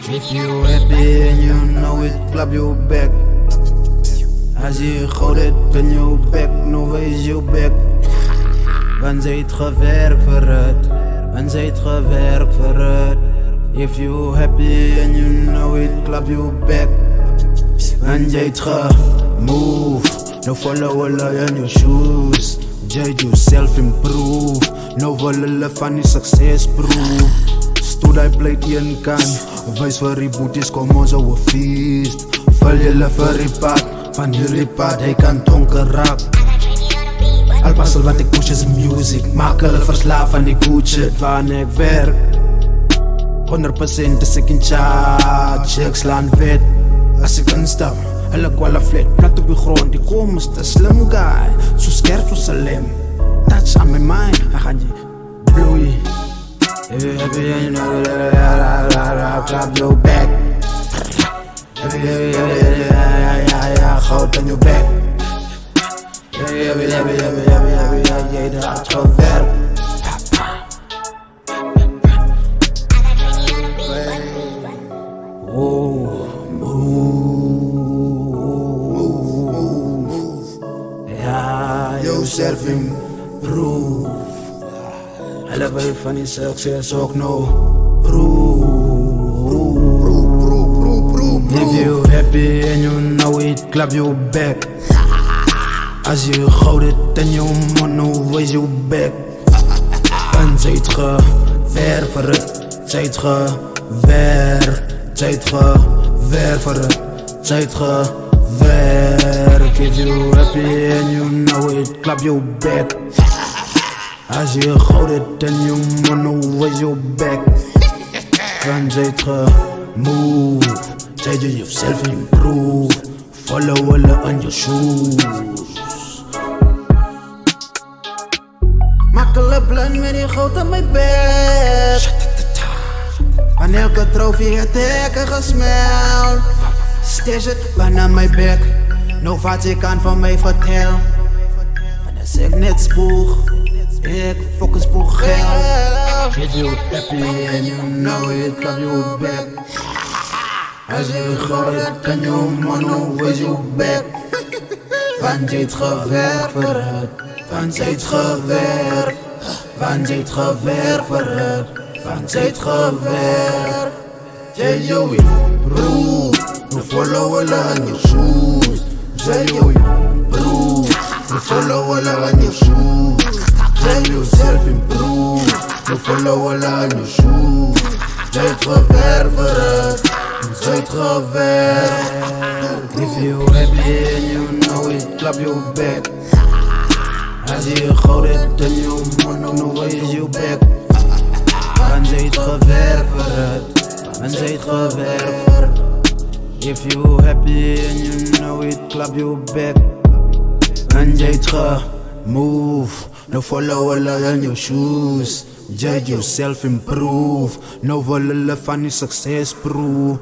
If you happy and you know it, klap je bek. Als je goed het in je bek, nou wees je bek. Want zij het gewerkt voor het, want zij het gewerkt voor het. If you happy and you know it, klap je bek. Want jij het gemove, no follow all in your shoes. Jij yourself improve, no follow van die success proof. Stoed hij pleit een kan, wees voor die boeties, kom ons ouwe feest. Vul je voor die pad, van die pad, hij kan donker rap. Al pas al wat ik push is music, maak hulle verslaaf aan die good shit wanneer ik werk. 100% is ik in charge, ik slaan wet. Als ik instap, hulle kwala flat, plat op die grond, die kom is de slim guy. So scared for Salim, touch on my mind, hij gaat je bloeien. If you happy and you know it, clap your back. If you happy, goud aan je back. If you happy, jij de hart gewerkt. Oh, ja, yourself improve. Hulle wil van die succes ook nog prove. If you happy and you know it, clap your back. Als je goud het in je mond, nou wees je back. En zij het gewerkt voor het, zij het gewerkt. Zij het gewerkt voor het, zij het gewerkt. If you happy and you know it, clap your back. Als je goud het in je mond, nou wees je back. En zij het gemove, zij je yourself improve. Follow alle on your shoes. Makkelijk plan met die goud aan mijn bek. Van elke trofee het hekken gesmeld. Stash het van aan mijn bek. Nou wat je kan van mij vertel. Van als ik net spoeg, ik focus spoeg geld. If you happy and you know it, klap je back. Als je goud hebt, kan je man, wees je back. Van zij het gewerkt voor het, van zij het gewerkt. Van zij het gewerkt voor het, van zij het gewerkt. Jij jou improve, no follow all on your shoes. Jij jou improve, no follow all on your shoes. Jij yourself improve, no follow all on your shoes. Jij het gewerkt voor het, zij het gewerkt. If you happy and you know it, clap your back. Als je goud hebt in je mond, nou wees je back. En zij het gewerkt voor het, en zij het gewerkt. If you happy and you know it, clap your back. En zij het gemove, no follow all in your shoes. Judge yourself improve, no follow van die success proof.